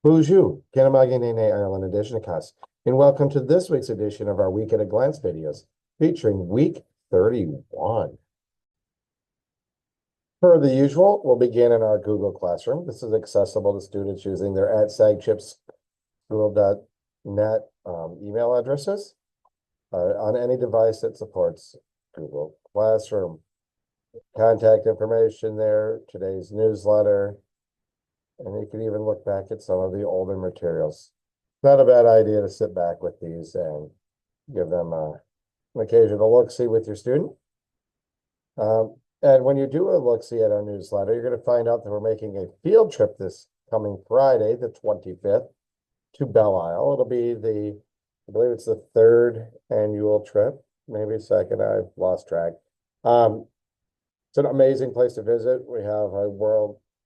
Bonjour, Kanamaginene Ireland edition of Cuss, and welcome to this week's edition of our Week at a Glance videos, featuring week 31. Per the usual, we'll begin in our Google Classroom. This is accessible to students using their @sagchipsschool.net email addresses on any device that supports Google Classroom. Contact information there, today's newsletter, and you can even look back at some of the older materials. Not a bad idea to sit back with these and give them an occasional look-see with your student. And when you do a look-see at our newsletter, you're going to find out that we're making a field trip this coming Friday, the 25th, to Belle Isle. It'll be I believe it's the third annual trip, maybe second, I've lost track. It's an amazing place to visit. We have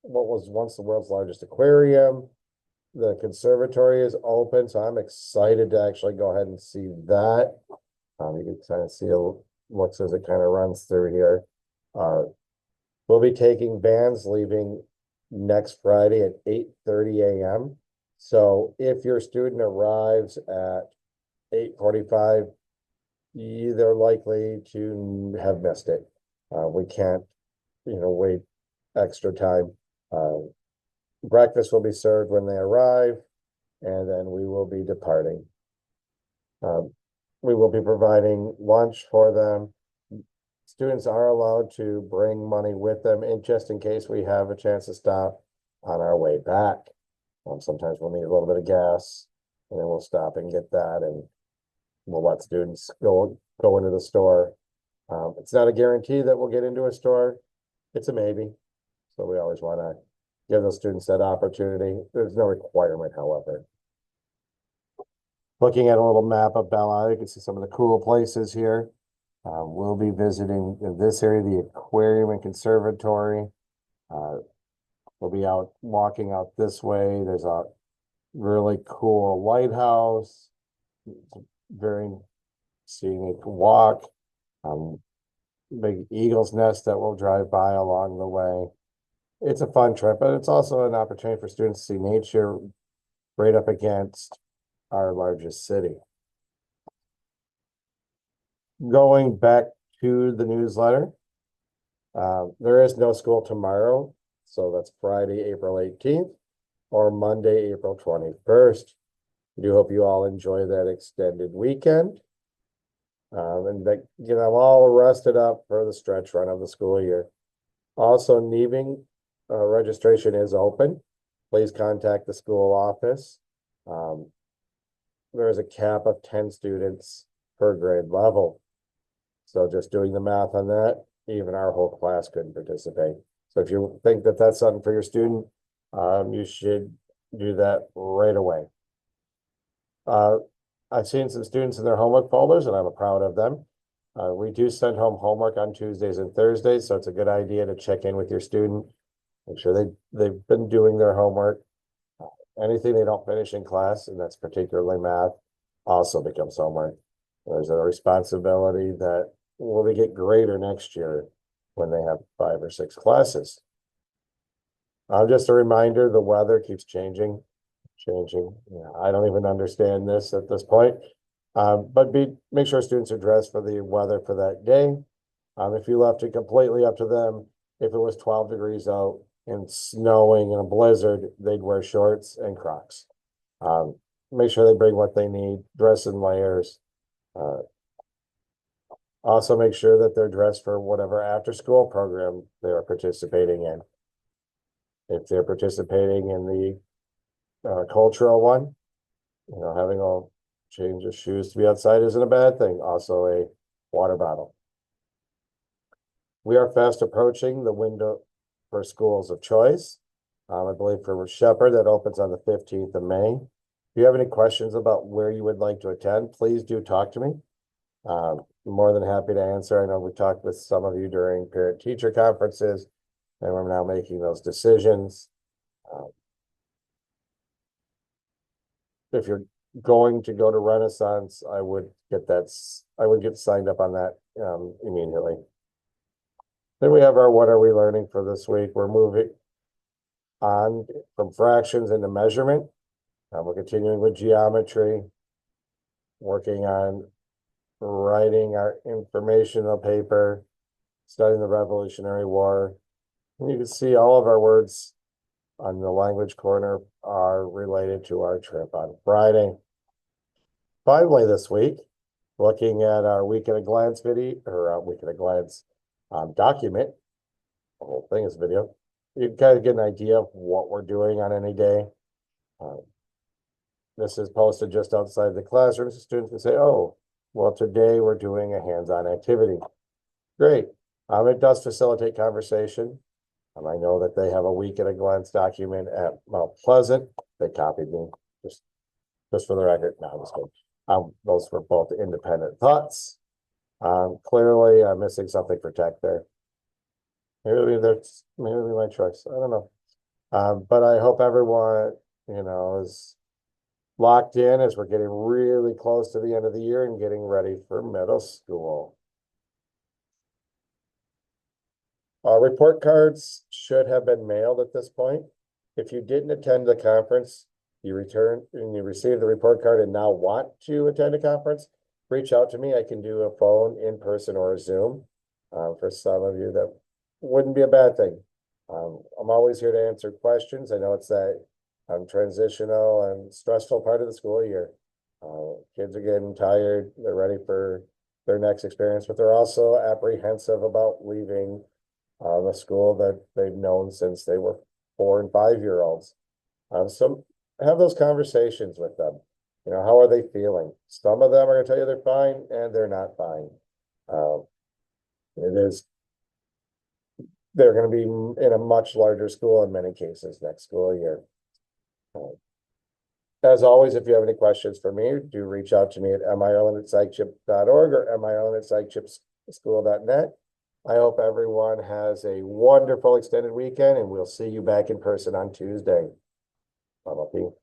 what was once the world's largest aquarium. The conservatory is open, so I'm excited to actually go ahead and see that. You can kind of see looks as it kind of runs through here. We'll be taking vans leaving next Friday at 8:30 a.m. So if your student arrives at 8:45, they're likely to have missed it. We can't, wait extra time. Breakfast will be served when they arrive, and then we will be departing. We will be providing lunch for them. Students are allowed to bring money with them just in case we have a chance to stop on our way back. Sometimes we'll need a little bit of gas, and then we'll stop and get that, and we'll let students go into the store. It's not a guarantee that we'll get into a store. It's a maybe. So we always want to give those students that opportunity. There's no requirement, however. Looking at a little map of Belle Isle, you can see some of the cool places here. We'll be visiting in this area, the aquarium and conservatory. We'll be out walking out this way. There's a really cool lighthouse. Very scenic walk. Big eagle's nest that we'll drive by along the way. It's a fun trip, but it's also an opportunity for students to see nature right up against our largest city. Going back to the newsletter, there is no school tomorrow, so that's Friday, April 18th, or Monday, April 21st. I do hope you all enjoy that extended weekend. And that get them all rested up for the stretch run of the school year. Also, Neaving registration is open. Please contact the school office. There is a cap of 10 students per grade level. So just doing the math on that, even our whole class couldn't participate. So if you think that that's something for your student, you should do that right away. I've seen some students in their homework folders, and I'm proud of them. We do send home homework on Tuesdays and Thursdays, so it's a good idea to check in with your student. Make sure they've been doing their homework. Anything they don't finish in class, and that's particularly math, also becomes homework. There's a responsibility that will get greater next year when they have 5 or 6 classes. Just a reminder, the weather keeps changing. I don't even understand this at this point. But make sure students are dressed for the weather for that day. If you left it completely up to them, if it was 12 degrees out and snowing in a blizzard, they'd wear shorts and Crocs. Make sure they bring what they need, dress in layers. Also make sure that they're dressed for whatever after-school program they are participating in. If they're participating in the cultural one, having a change of shoes to be outside isn't a bad thing. Also a water bottle. We are fast approaching the window for schools of choice. I believe for Shepherd that opens on the 15th of May. If you have any questions about where you would like to attend, please do talk to me. I'm more than happy to answer. I know we talked with some of you during parent-teacher conferences, and we're now making those decisions. If you're going to go to Renaissance, I would get signed up on that immediately. Then we have our What Are We Learning for this week. We're moving on from fractions into measurement. We're continuing with geometry, working on writing our informational paper, studying the Revolutionary War. And you can see all of our words on the language corner are related to our trip on Friday. Finally, this week, looking at our week at a glance video or our week at a glance document, the whole thing is video. You can kind of get an idea of what we're doing on any day. This is posted just outside the classroom, so students can say, oh, well, today we're doing a hands-on activity. Great. It does facilitate conversation. I know that they have a week at a glance document at Mount Pleasant. They copied me just for the record. No, I'm just kidding. Those were both independent thoughts. Clearly, I'm missing something for tech there. Maybe that's my choice. I don't know. But I hope everyone, is locked in as we're getting really close to the end of the year and getting ready for middle school. Report cards should have been mailed at this point. If you didn't attend the conference, you return and you receive the report card and now want to attend a conference, reach out to me. I can do a phone, in person, or a Zoom. For some of you, that wouldn't be a bad thing. I'm always here to answer questions. I know it's that transitional and stressful part of the school year. Kids are getting tired. They're ready for their next experience, but they're also apprehensive about leaving the school that they've known since they were 4 and 5-year-olds. So have those conversations with them. How are they feeling? Some of them are going to tell you they're fine and they're not fine. They're going to be in a much larger school in many cases next school year. As always, if you have any questions for me, do reach out to me at miellen@psychchip.org or miellen@psychchipschool.net. I hope everyone has a wonderful extended weekend, and we'll see you back in person on Tuesday. Bye-bye.